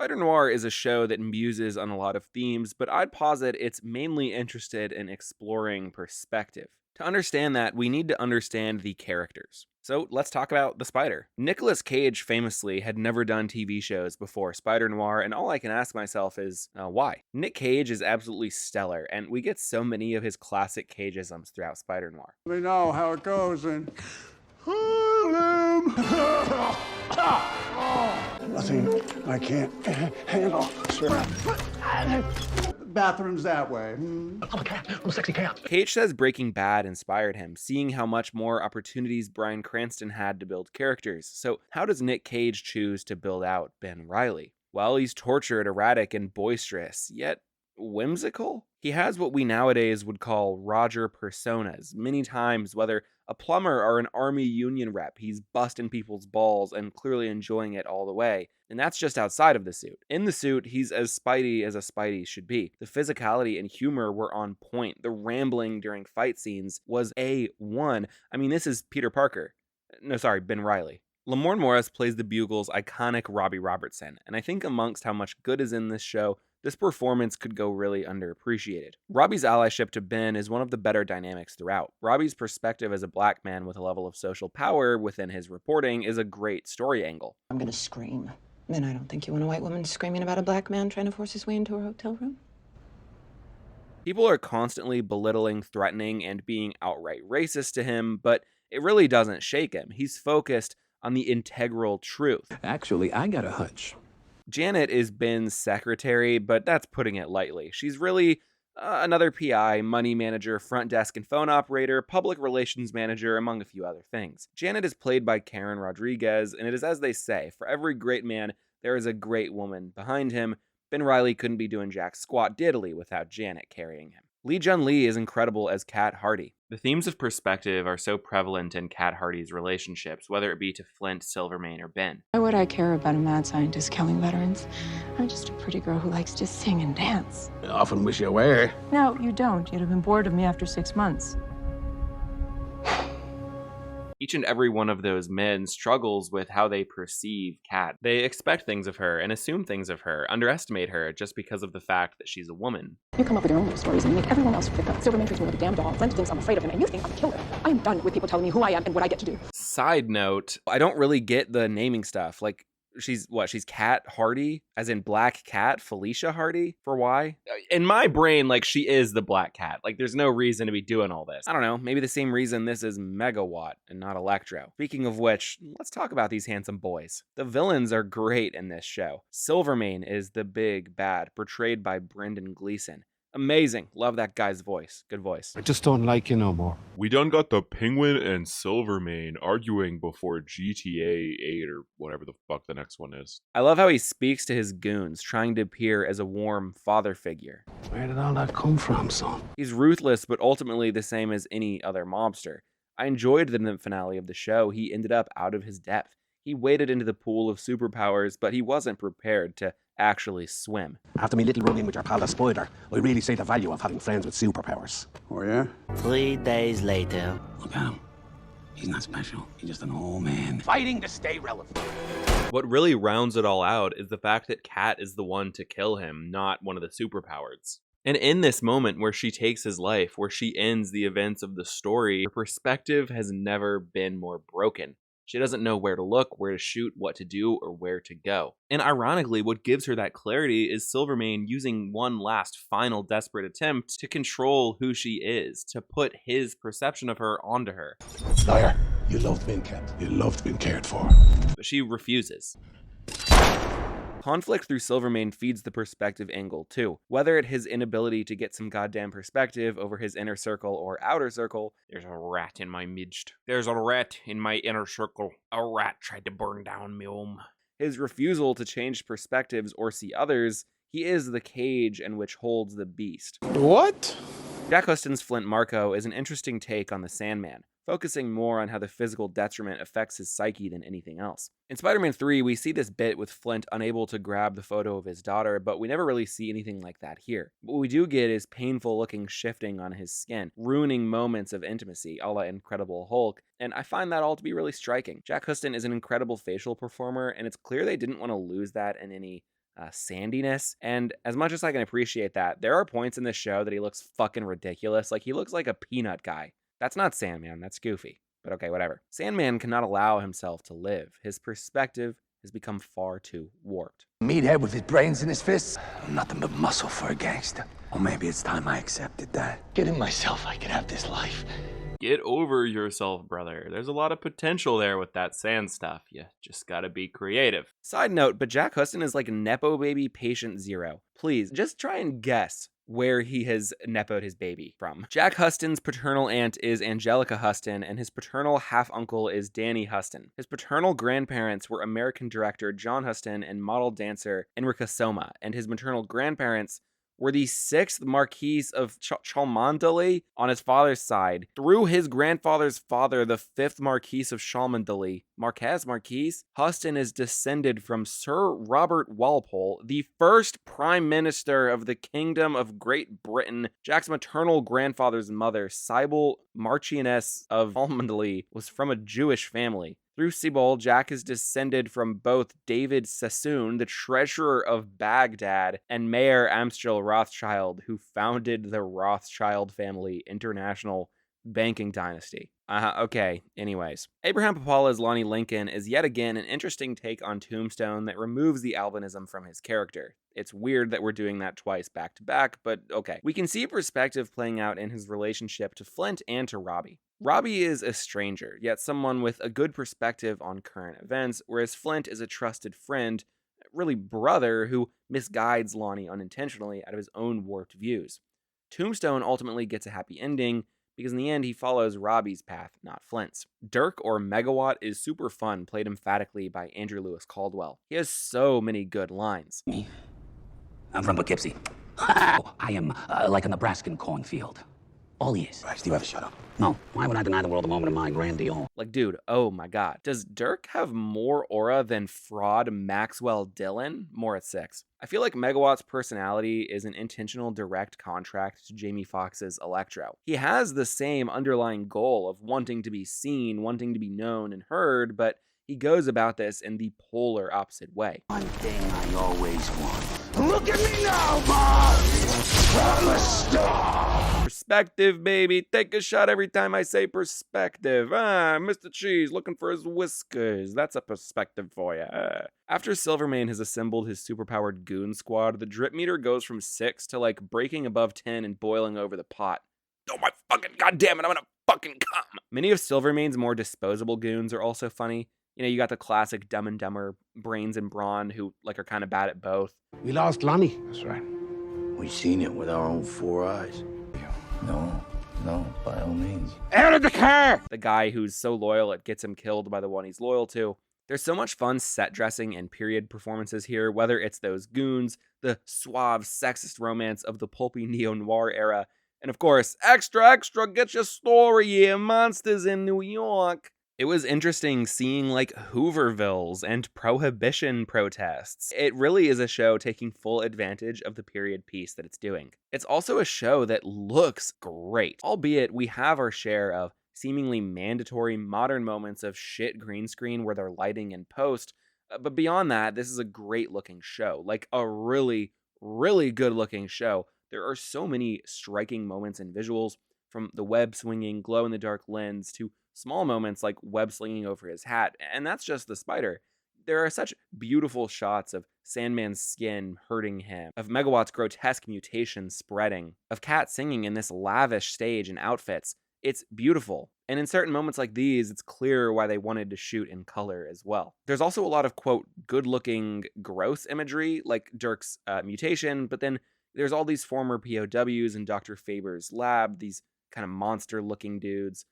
Spider-Noir is a show that muses on a lot of themes, but I'd posit it's mainly interested in exploring perspective. To understand that, we need to understand the characters. So let's talk about the Spider. Nicolas Cage famously had never done TV shows before Spider-Noir, and all I can ask myself is, why? Nick Cage is absolutely stellar, and we get so many of his classic Cageisms throughout Spider-Noir. They know how it goes in Harlem. Nothing I can't handle. Bathroom's that way. I'm a cat. I'm a sexy cat. Cage says Breaking Bad inspired him, seeing how much more opportunities Bryan Cranston had to build characters. So how does Nick Cage choose to build out Ben Reilly? Well, he's tortured, erratic, and boisterous, yet whimsical? He has what we nowadays would call Roger personas. Many times, whether a plumber or an army union rep, he's busting people's balls and clearly enjoying it all the way. And that's just outside of the suit. In the suit, he's as Spidey as a Spidey should be. The physicality and humor were on point. The rambling during fight scenes was A1. I mean, this is Peter Parker. No, sorry, Ben Reilly. Lamorne Morris plays the Bugle's iconic Robbie Robertson, and I think amongst how much good is in this show, this performance could go really underappreciated. Robbie's allyship to Ben is one of the better dynamics throughout. Robbie's perspective as a black man with a level of social power within his reporting is a great story angle. I'm gonna scream. And I don't think you want a white woman screaming about a black man trying to force his way into a hotel room. People are constantly belittling, threatening, and being outright racist to him, but it really doesn't shake him. He's focused on the integral truth. Actually, I got a hunch. Janet is Ben's secretary, but that's putting it lightly. She's really another PI, money manager, front desk and phone operator, public relations manager, among a few other things. Janet is played by Karen Rodriguez, and it is as they say, for every great man, there is a great woman behind him. Ben Reilly couldn't be doing jack squat diddly without Janet carrying him. Lee Jun-Lee is incredible as Cat Hardy. The themes of perspective are so prevalent in Cat Hardy's relationships, whether it be to Flint, Silvermane, or Ben. Why would I care about a mad scientist killing veterans? I'm just a pretty girl who likes to sing and dance. I often wish you were. No, you don't. You'd have been bored of me after 6 months. Each and every one of those men struggles with how they perceive Cat. They expect things of her and assume things of her, underestimate her just because of the fact that she's a woman. You come up with your own little stories and make everyone else fit them. Silverman treats me like a damn doll. Flint thinks I'm afraid of him, and you think I'm a killer. I am done with people telling me who I am and what I get to do. Side note, I don't really get the naming stuff. Like, she's Cat Hardy, as in Black Cat, Felicia Hardy, for why? In my brain, like, she is the Black Cat. Like, there's no reason to be doing all this. I don't know, maybe the same reason this is Megawatt and not Electro. Speaking of which, let's talk about these handsome boys. The villains are great in this show. Silvermane is the big bad, portrayed by Brendan Gleeson. Amazing. Love that guy's voice. Good voice. I just don't like you no more. We done got the Penguin and Silvermane arguing before GTA 8 or whatever the fuck the next one is. I love how he speaks to his goons, trying to appear as a warm father figure. Where did all that come from, son? He's ruthless, but ultimately the same as any other mobster. I enjoyed the finale of the show. He ended up out of his depth. He waded into the pool of superpowers, but he wasn't prepared to actually swim. After me little run-in with your pal the Spider, I really see the value of having friends with superpowers. Oh, yeah? 3 days later. Look at him. He's not special. He's just an old man. Fighting to stay relevant. What really rounds it all out is the fact that Cat is the one to kill him, not one of the superpowers. And in this moment where she takes his life, where she ends the events of the story, her perspective has never been more broken. She doesn't know where to look, where to shoot, what to do, or where to go. And ironically, what gives her that clarity is Silvermane using one last final desperate attempt to control who she is, to put his perception of her onto her. Liar, you loved being kept. You loved being cared for. But she refuses. Conflict through Silvermane feeds the perspective angle too. Whether it's his inability to get some goddamn perspective over his inner circle or outer circle, there's a rat in my midst. There's a rat in my inner circle. A rat tried to burn down me home. His refusal to change perspectives or see others, he is the cage in which holds the beast. What? Jack Huston's Flint Marko is an interesting take on the Sandman, focusing more on how the physical detriment affects his psyche than anything else. In Spider-Man 3, we see this bit with Flint unable to grab the photo of his daughter, but we never really see anything like that here. What we do get is painful-looking shifting on his skin, ruining moments of intimacy, a la Incredible Hulk, and I find that all to be really striking. Jack Huston is an incredible facial performer, and it's clear they didn't want to lose that in any sandiness. And as much as I can appreciate that, there are points in this show that he looks fucking ridiculous. Like, he looks like a peanut guy. That's not Sandman, that's Goofy. But okay, whatever. Sandman cannot allow himself to live. His perspective has become far too warped. Meathead with his brains in his fists? Nothing but muscle for a gangster. Or maybe it's time I accepted that. Kidding myself, I could have this life. Get over yourself, brother. There's a lot of potential there with that sand stuff. You just gotta be creative. Side note, but Jack Huston is like Nepo baby patient zero. Please, just try and guess where he has nepoed his baby from. Jack Huston's paternal aunt is Angelica Huston, and his paternal half-uncle is Danny Huston. His paternal grandparents were American director John Huston and model dancer Enrica Soma, and his maternal grandparents were the 6th Marquis of Cholmondeley on his father's side, through his grandfather's father, the 5th Marquis of Cholmondeley. Marquis? Huston is descended from Sir Robert Walpole, the first Prime Minister of the Kingdom of Great Britain. Jack's maternal grandfather's mother, Sybil Marchioness of Cholmondeley, was from a Jewish family. Through Sebald, Jack is descended from both David Sassoon, the treasurer of Baghdad, and Mayor Amschel Rothschild, who founded the Rothschild Family International Banking Dynasty. Okay, anyways. Abraham Papala's Lonnie Lincoln is yet again an interesting take on Tombstone that removes the albinism from his character. It's weird that we're doing that twice back to back, but okay. We can see a perspective playing out in his relationship to Flint and to Robbie. Robbie is a stranger, yet someone with a good perspective on current events, whereas Flint is a trusted friend, really brother, who misguides Lonnie unintentionally out of his own warped views. Tombstone ultimately gets a happy ending, because in the end he follows Robbie's path, not Flint's. Dirk, or Megawatt, is super fun, played emphatically by Andrew Lewis Caldwell. He has so many good lines. Me? I'm from Poughkeepsie. I am like a Nebraskan cornfield. All he is. Bryce, do you ever shut up? No. Why would I deny the world a moment of my grandeur? Like, dude, oh my god. Does Dirk have more aura than fraud Maxwell Dillon? More at 6. I feel like Megawatt's personality is an intentional direct contrast to Jamie Foxx's Electro. He has the same underlying goal of wanting to be seen, wanting to be known and heard, but he goes about this in the polar opposite way. One thing I always want. Look at me now, boss! I'm a star! Perspective, baby. Take a shot every time I say perspective. Mr. Cheese looking for his whiskers. That's a perspective for you. After Silvermane has assembled his superpowered goon squad, the drip meter goes from 6 to like breaking above 10 and boiling over the pot. Oh my fucking goddamn it, I'm gonna fucking come. Many of Silvermane's more disposable goons are also funny. You know, you got the classic Dumb and Dumber, Brains and Brawn, who like are kind of bad at both. We lost Lonnie. That's right. We seen it with our own 4 eyes. No, by all means. Out of the car! The guy who's so loyal it gets him killed by the one he's loyal to. There's so much fun set dressing and period performances here, whether it's those goons, the suave, sexist romance of the pulpy neo-noir era, and of course, extra, get your story here, monsters in New York. It was interesting seeing like Hoovervilles and prohibition protests. It really is a show taking full advantage of the period piece that it's doing. It's also a show that looks great, albeit we have our share of seemingly mandatory modern moments of shit green screen where they're lighting in post. But beyond that, this is a great looking show, like a really, really good looking show. There are so many striking moments and visuals, from the web swinging glow in the dark lens to small moments like web slinging over his hat, and that's just the spider. There are such beautiful shots of Sandman's skin hurting him, of Megawatt's grotesque mutation spreading, of Cat singing in this lavish stage and outfits. It's beautiful. And in certain moments like these, it's clear why they wanted to shoot in color as well. There's also a lot of, quote, good-looking, gross imagery, like Dirk's mutation, but then there's all these former POWs in Dr. Faber's lab, these kind of monster-looking dudes.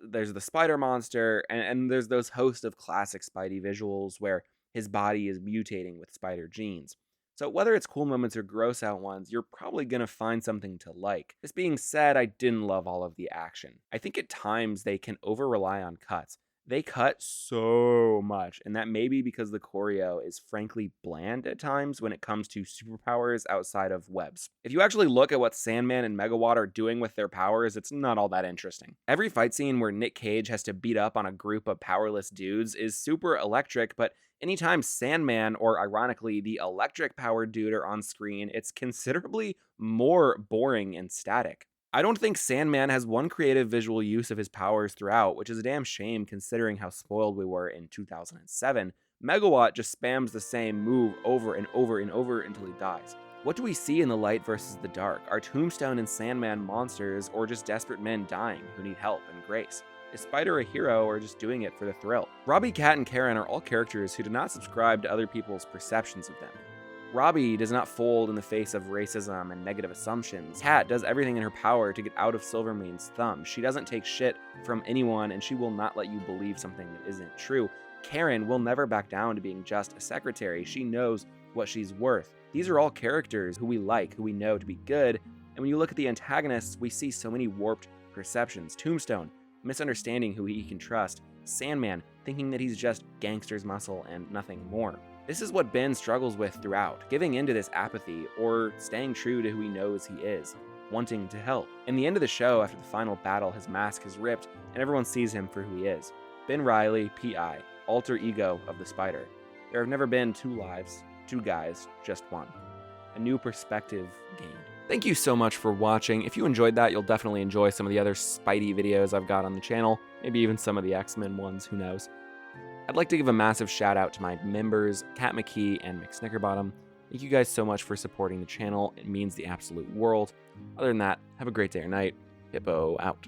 There's the spider monster, and there's those host of classic Spidey visuals where his body is mutating with spider genes. So whether it's cool moments or gross out ones, you're probably going to find something to like. This being said, I didn't love all of the action. I think at times they can over-rely on cuts. They cut so much, and that may be because the choreo is frankly bland at times when it comes to superpowers outside of webs. If you actually look at what Sandman and Megawatt are doing with their powers, it's not all that interesting. Every fight scene where Nick Cage has to beat up on a group of powerless dudes is super electric, but anytime Sandman, or ironically the electric powered dude, are on screen, it's considerably more boring and static. I don't think Sandman has one creative visual use of his powers throughout, which is a damn shame considering how spoiled we were in 2007. Megawatt just spams the same move over and over and over until he dies. What do we see in the light versus the dark? Are Tombstone and Sandman monsters, or just desperate men dying who need help and grace? Is Spider a hero, or just doing it for the thrill? Robbie, Kat, and Karen are all characters who do not subscribe to other people's perceptions of them. Robbie does not fold in the face of racism and negative assumptions. Kat does everything in her power to get out of Silvermane's thumb. She doesn't take shit from anyone, and she will not let you believe something that isn't true. Karen will never back down to being just a secretary. She knows what she's worth. These are all characters who we like, who we know to be good, and when you look at the antagonists, we see so many warped perceptions. Tombstone, misunderstanding who he can trust. Sandman, thinking that he's just gangster's muscle and nothing more. This is what Ben struggles with throughout, giving into this apathy or staying true to who he knows he is, wanting to help. In the end of the show, after the final battle, his mask is ripped and everyone sees him for who he is. Ben Reilly, P.I., alter ego of the Spider. There have never been two lives, two guys, just one. A new perspective gained. Thank you so much for watching. If you enjoyed that, you'll definitely enjoy some of the other Spidey videos I've got on the channel, maybe even some of the X-Men ones, who knows. I'd like to give a massive shout out to my members, Kat McKee and Mick Snickerbottom. Thank you guys so much for supporting the channel. It means the absolute world. Other than that, have a great day or night. Hippo out.